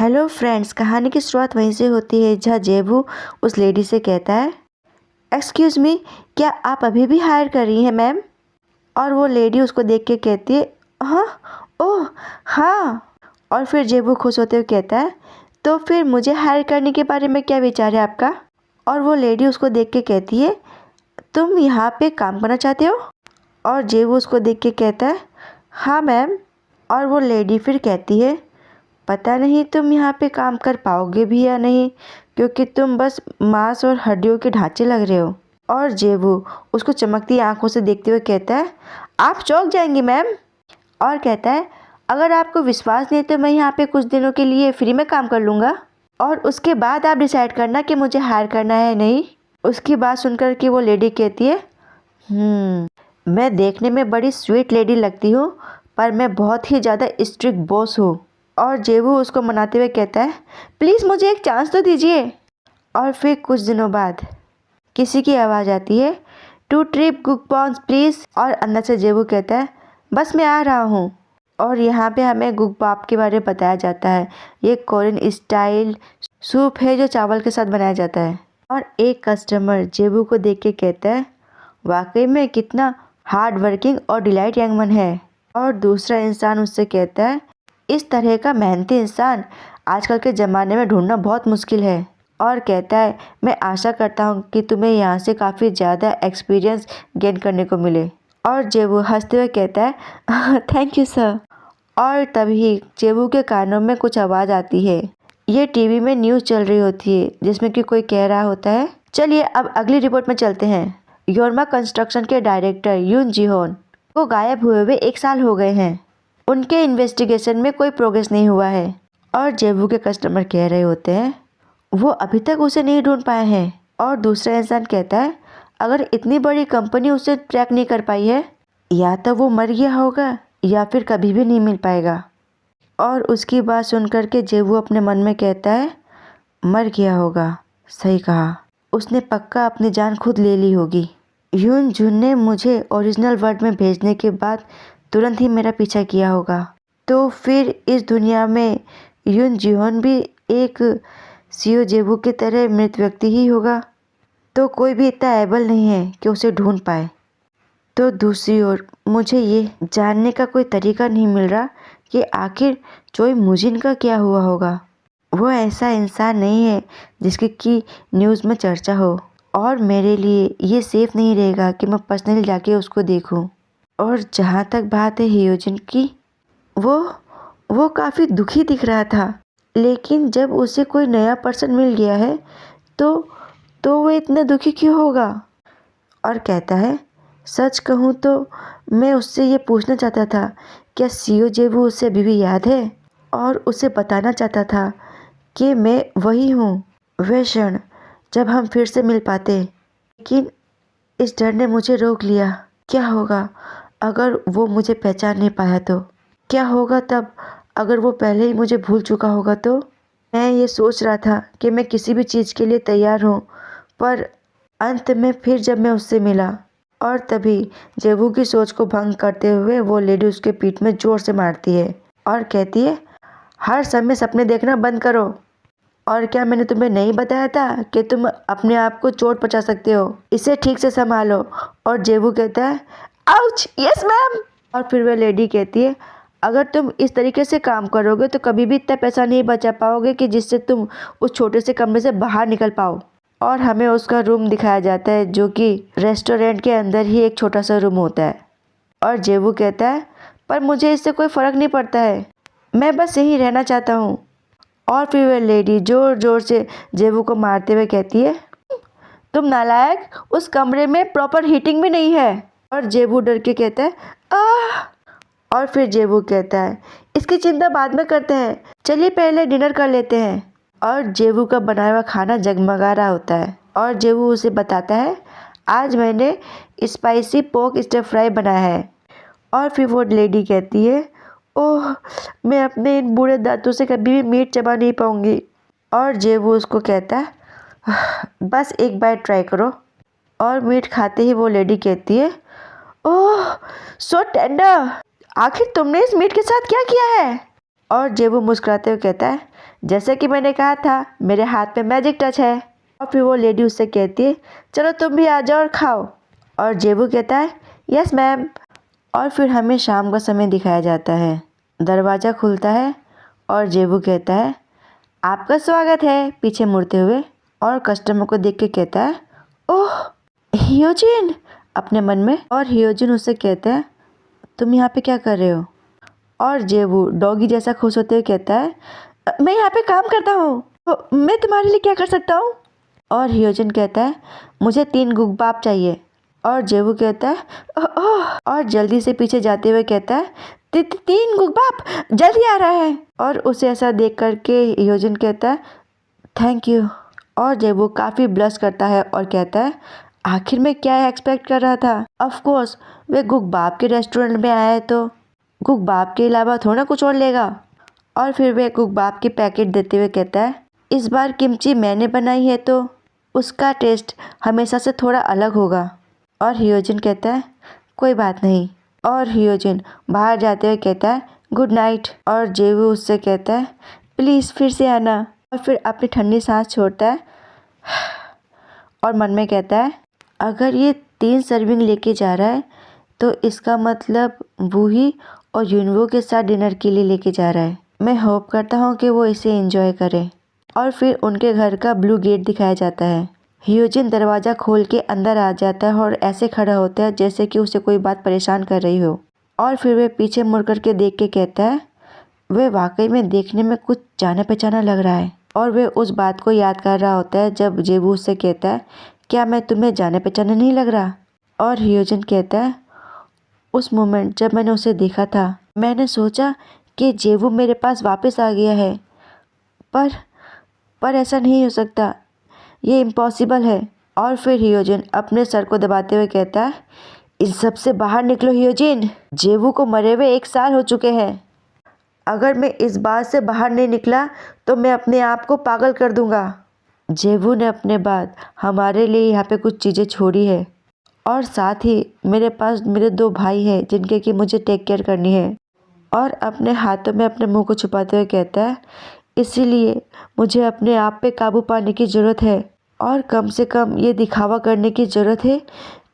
Hello friends, कहानी की शुरुआत वहीं से होती है जहाँ जेबू उस लेडी से कहता है, एक्सक्यूज़ मी, क्या आप अभी भी हायर कर रही हैं मैम? और वो लेडी उसको देख के कहती है, हाँ, ओह हाँ। और फिर जेबू खुश होते हुए कहता है, तो फिर मुझे हायर करने के बारे में क्या विचार है आपका? और वो लेडी उसको देख के कहती है, तुम यहाँ पे काम करना चाहते हो? और जेबू उसको देख के कहता है, हाँ मैम। और वो लेडी फिर कहती है, पता नहीं तुम यहाँ पे काम कर पाओगे भी या नहीं, क्योंकि तुम बस मांस और हड्डियों के ढांचे लग रहे हो। और जेबू उसको चमकती आंखों से देखते हुए कहता है, आप चौंक जाएंगी मैम। और कहता है, अगर आपको विश्वास नहीं तो मैं यहाँ पे कुछ दिनों के लिए फ्री में काम कर लूँगा, और उसके बाद आप डिसाइड करना कि मुझे हायर करना है नहीं। उसकी बात सुनकर कि वो लेडी कहती है, मैं देखने में बड़ी स्वीट लेडी लगती हूँ, पर मैं बहुत ही ज़्यादा स्ट्रिक्ट बॉस हूँ। और जेबू उसको मनाते हुए कहता है, प्लीज़ मुझे एक चांस तो दीजिए। और फिर कुछ दिनों बाद किसी की आवाज़ आती है, टू ट्रिप गुकपॉन्स प्लीज़। और अंदर से जेबू कहता है, बस मैं आ रहा हूँ। और यहाँ पे हमें गुकपाप के बारे में बताया जाता है। ये कोरियन स्टाइल सूप है जो चावल के साथ बनाया जाता है। और एक कस्टमर जेबू को देख के कहता है, वाकई में कितना हार्ड वर्किंग और डिलाइट यंग मन है। और दूसरा इंसान उससे कहता है, इस तरह का मेहनती इंसान आजकल के ज़माने में ढूंढना बहुत मुश्किल है। और कहता है, मैं आशा करता हूँ कि तुम्हें यहाँ से काफ़ी ज़्यादा एक्सपीरियंस गेन करने को मिले। और जेबू हंसते हुए कहता है, थैंक यू सर। और तभी जेबू के कानों में कुछ आवाज़ आती है। ये टीवी में न्यूज़ चल रही होती है जिसमें कि कोई कह रहा होता है, चलिए अब अगली रिपोर्ट में चलते हैं। योरमा कंस्ट्रक्शन के डायरेक्टर यून जिहोन को गायब हुए 1 साल हो गए हैं। उनके इन्वेस्टिगेशन में कोई प्रोग्रेस नहीं हुआ है। और जेबू के कस्टमर कह रहे होते हैं, वो अभी तक उसे नहीं ढूंढ पाए हैं। और दूसरा इंसान कहता है, अगर इतनी बड़ी कंपनी उसे ट्रैक नहीं कर पाई है, या तो वो मर गया होगा या फिर कभी भी नहीं मिल पाएगा। और उसकी बात सुनकर के जेबू अपने मन में कहता है, मर गया होगा, सही कहा, उसने पक्का अपनी जान खुद ले ली होगी। यून जुन ने मुझे ओरिजिनल वर्ल्ड में भेजने के बाद तुरंत ही मेरा पीछा किया होगा, तो फिर इस दुनिया में यून जिहोन भी एक सीओ जेबू की तरह मृत व्यक्ति ही होगा, तो कोई भी इतना एबल नहीं है कि उसे ढूंढ पाए। तो दूसरी ओर मुझे ये जानने का कोई तरीका नहीं मिल रहा कि आखिर चोई मुजिन का क्या हुआ होगा। वो ऐसा इंसान नहीं है जिसकी कि न्यूज़ में चर्चा हो, और मेरे लिए ये सेफ़ नहीं रहेगा कि मैं पर्सनली जाके उसको देखूं। और जहाँ तक बात है हियोजिन की, वो काफ़ी दुखी दिख रहा था, लेकिन जब उसे कोई नया पर्सन मिल गया है तो वो इतना दुखी क्यों होगा। और कहता है, सच कहूँ तो मैं उससे ये पूछना चाहता था, क्या सीओ जेबू उसे अभी भी याद है, और उसे बताना चाहता था कि मैं वही हूँ, वह क्षण जब हम फिर से मिल पाते। लेकिन इस डर ने मुझे रोक लिया। क्या होगा अगर वो मुझे पहचान नहीं पाया तो? क्या होगा तब अगर वो पहले ही मुझे भूल चुका होगा तो? मैं ये सोच रहा था कि मैं किसी भी चीज़ के लिए तैयार हूँ, पर अंत में फिर जब मैं उससे मिला, और तभी जेबू की सोच को भंग करते हुए वो लेडी उसके पीठ में ज़ोर से मारती है और कहती है, हर समय सपने देखना बंद करो। और क्या मैंने तुम्हें नहीं बताया था कि तुम अपने आप को चोट पहुंचा सकते हो? इसे ठीक से संभालो। और जेबू कहता है, आउच, यस मैम। और फिर वह लेडी कहती है, अगर तुम इस तरीके से काम करोगे तो कभी भी इतना पैसा नहीं बचा पाओगे कि जिससे तुम उस छोटे से कमरे से बाहर निकल पाओ। और हमें उसका रूम दिखाया जाता है जो कि रेस्टोरेंट के अंदर ही एक छोटा सा रूम होता है। और जेबू कहता है, पर मुझे इससे कोई फ़र्क नहीं पड़ता है, मैं बस यहीं रहना चाहता हूँ। और फिर वह लेडी ज़ोर ज़ोर से जेबू को मारते हुए कहती है, तुम नालायक, उस कमरे में प्रॉपर हीटिंग भी नहीं है। और जेबू डर के कहता है, आह। और फिर जेबू कहता है, इसकी चिंता बाद में करते हैं, चलिए पहले डिनर कर लेते हैं। और जेबू का बनाया हुआ खाना जगमगा रहा होता है, और जेबू उसे बताता है, आज मैंने स्पाइसी पोर्क स्टर फ्राई बनाया है। और फिर वो लेडी कहती है, ओह, मैं अपने इन बूढ़े दांतों से कभी भी मीट चबा नहीं पाऊंगी। और जेबू उसको कहता है, बस एक बाइट ट्राई करो। और मीट खाते ही वो लेडी कहती है, ओह, सो टेंडर, आखिर तुमने इस मीट के साथ क्या किया है? और जेबू मुस्कुराते हुए कहता है, जैसे कि मैंने कहा था मेरे हाथ में मैजिक टच है। और फिर वो लेडी उससे कहती है, चलो तुम भी आ जाओ और खाओ। और जेबू कहता है, यस मैम। और फिर हमें शाम का समय दिखाया जाता है। दरवाज़ा खुलता है और जेबू कहता है, आपका स्वागत है, पीछे मुड़ते हुए। और कस्टमर को देख के कहता है, ओह हियोजिन, अपने मन में। और हियोजिन उससे कहता है, तुम यहाँ पे क्या कर रहे हो? और जेबू डॉगी जैसा खुश होते हुए कहता है, मैं यहाँ पे काम करता हूँ, तो मैं तुम्हारे लिए क्या कर सकता हूँ? और हियोजिन कहता है, मुझे 3 गुब्बाप चाहिए। और जेबू कहता है, ओह, और जल्दी से पीछे जाते हुए कहता है, 3 गुब्बाप जल्दी आ रहा है। और उसे ऐसा देख करके हियोजिन कहता है, थैंक यू। और जेबू काफ़ी ब्लश करता है और कहता है, आखिर में क्या एक्सपेक्ट कर रहा था? ऑफ कोर्स वे गुब्बाप के रेस्टोरेंट में आया है तो गुब्बाप के अलावा थोड़ा कुछ और लेगा। और फिर वे गुब्बाप की पैकेट देते हुए कहता है, इस बार किमची मैंने बनाई है तो उसका टेस्ट हमेशा से थोड़ा अलग होगा। और हियोजिन कहता है, कोई बात नहीं। और हियोजिन बाहर जाते हुए कहता है, गुड नाइट। और जेबू उससे कहता है, प्लीज़ फिर से आना। और फिर अपनी ठंडी सांस छोड़ता है और मन में कहता है, अगर ये 3 सर्विंग लेके जा रहा है तो इसका मतलब बूही और युनवो के साथ डिनर के लिए लेके जा रहा है। मैं होप करता हूँ कि वो इसे एंजॉय करे। और फिर उनके घर का ब्लू गेट दिखाया जाता है। हियोजिन दरवाज़ा खोल के अंदर आ जाता है और ऐसे खड़ा होता है जैसे कि उसे कोई बात परेशान कर रही हो। और फिर वे पीछे मुड़ कर के देख के कहता है, वे वाकई में देखने में कुछ जाना पहचाना लग रहा है। और वे उस बात को याद कर रहा होता है जब जेबू उससे कहता है, क्या मैं तुम्हें जाने पहचाने नहीं लग रहा? और हियोजिन कहता है, उस मोमेंट जब मैंने उसे देखा था मैंने सोचा कि जेबू मेरे पास वापस आ गया है, पर ऐसा नहीं हो सकता, ये इम्पॉसिबल है। और फिर हियोजिन अपने सर को दबाते हुए कहता है, इस सब से बाहर निकलो हियोजिन, जेबू को मरे हुए 1 साल हो चुके हैं। अगर मैं इस बात से बाहर नहीं निकला तो मैं अपने आप को पागल कर दूंगा। जेबू ने अपने बाद हमारे लिए यहाँ पे कुछ चीज़ें छोड़ी है और साथ ही मेरे पास मेरे 2 भाई हैं जिनके कि मुझे टेक केयर करनी है। और अपने हाथों में अपने मुंह को छुपाते हुए कहता है, इसीलिए मुझे अपने आप पे काबू पाने की ज़रूरत है और कम से कम ये दिखावा करने की ज़रूरत है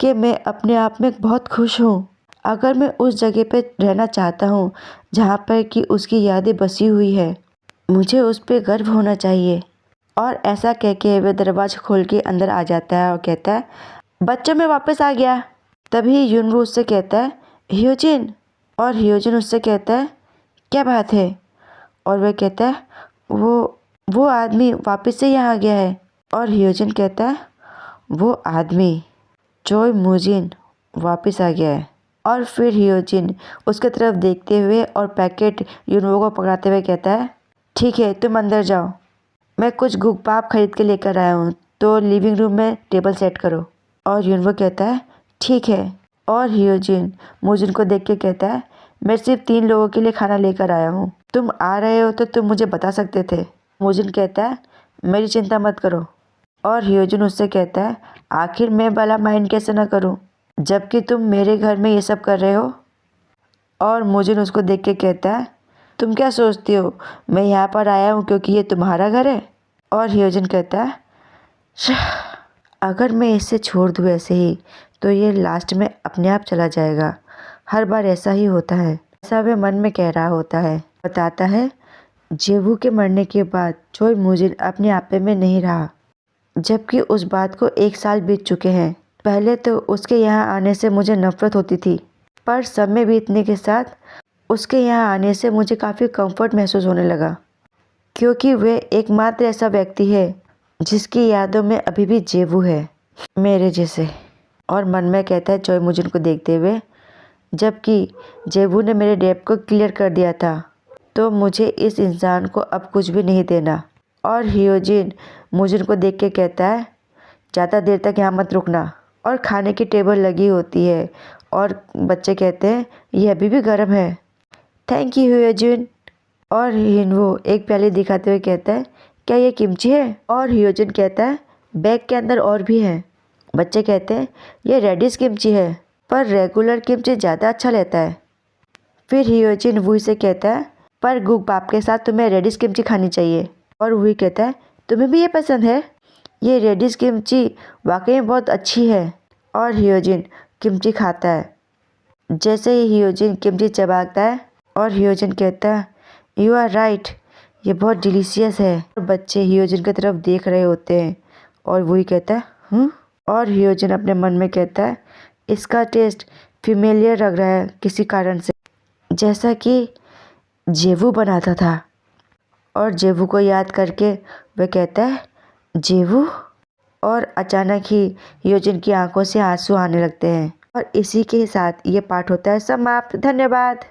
कि मैं अपने आप में बहुत खुश हूँ। अगर मैं उस जगह पे रहना चाहता हूँ जहाँ पर कि उसकी यादें बसी हुई है, मुझे उस पर गर्व होना चाहिए। और ऐसा कह के वह दरवाज़ा खोल के अंदर आ जाता है और कहता है, बच्चों में वापस आ गया। तभी युनवो उससे कहता है, हियोजिन। और हियोजिन उससे कहता है, क्या बात है? और वह कहता है, वो आदमी वापस से यहाँ आ गया है। और हियोजिन कहता है, वो आदमी चोय मुजिन वापस आ गया है। और फिर हियोजिन उसके तरफ देखते हुए और पैकेट युनवो को पकड़ाते हुए कहता है, ठीक है तुम अंदर जाओ, मैं कुछ गुब्बाप खरीद के लेकर आया हूँ तो लिविंग रूम में टेबल सेट करो। और युनवो कहता है, ठीक है। और हियोजिन मुजिन को देख के कहता है, मैं सिर्फ 3 लोगों के लिए खाना लेकर आया हूँ, तुम आ रहे हो तो तुम मुझे बता सकते थे। मुजिन कहता है, मेरी चिंता मत करो। और हियोजिन उससे कहता है, आखिर मैं भला माइंड कैसे ना करूँ जबकि तुम मेरे घर में ये सब कर रहे हो। और मुजिन उसको देख के कहता है, तुम क्या सोचती हो मैं यहाँ पर आया हूँ क्योंकि ये तुम्हारा घर है? और हियोजिन कहता है, अगर मैं इसे छोड़ दूँ ऐसे ही तो ये लास्ट में अपने आप चला जाएगा, हर बार ऐसा ही होता है, ऐसा वह मन में कह रहा होता है। बताता है, जेबू के मरने के बाद चोय मुजिन अपने आपे में नहीं रहा, जबकि उस बात को 1 साल बीत चुके हैं। पहले तो उसके यहाँ आने से मुझे नफरत होती थी, पर समय बीतने के साथ उसके यहाँ आने से मुझे काफ़ी कंफर्ट महसूस होने लगा, क्योंकि वह एकमात्र ऐसा व्यक्ति है जिसकी यादों में अभी भी जेबू है, मेरे जैसे। और मन में कहता है चोय मुजिन को देखते हुए, जबकि जेबू ने मेरे डेट को क्लियर कर दिया था तो मुझे इस इंसान को अब कुछ भी नहीं देना। और हियोजिन मुजिन को देख के कहता है, ज़्यादा देर तक यहाँ मत रुकना। और खाने की टेबल लगी होती है और बच्चे कहते हैं, ये अभी भी गर्म है। Thank you Hyojin. और हिनवो एक प्याली दिखाते हुए कहता है, क्या ये किमची है? और हियोजिन कहता है, बैग के अंदर और भी है। बच्चे कहते हैं, ये रेडिश किमची है, पर रेगुलर किमची ज़्यादा अच्छा रहता है। फिर हियोजिन वही से कहता है, पर गुग पाप के साथ तुम्हें रेडिश किमची खानी चाहिए। और वही कहता है तुम्हें भी ये पसंद है? ये रेडिश किमची वाकई में बहुत अच्छी है। और हियोजिन किमची खाता है। जैसे ही हियोजिन किमची चबाता है और हियोजिन कहता है यू आर राइट, ये बहुत डिलीशियस है। और बच्चे हियोजिन की तरफ देख रहे होते हैं और वही कहता है और हियोजिन अपने मन में कहता है इसका टेस्ट फेमिलियर लग रहा है किसी कारण से, जैसा कि जेवू बनाता था। और जेवू को याद करके वह कहता है जेवू। और अचानक ही हियोजिन की आंखों से आंसू आने लगते हैं। और इसी के साथ ये पाठ होता है समाप्त। धन्यवाद।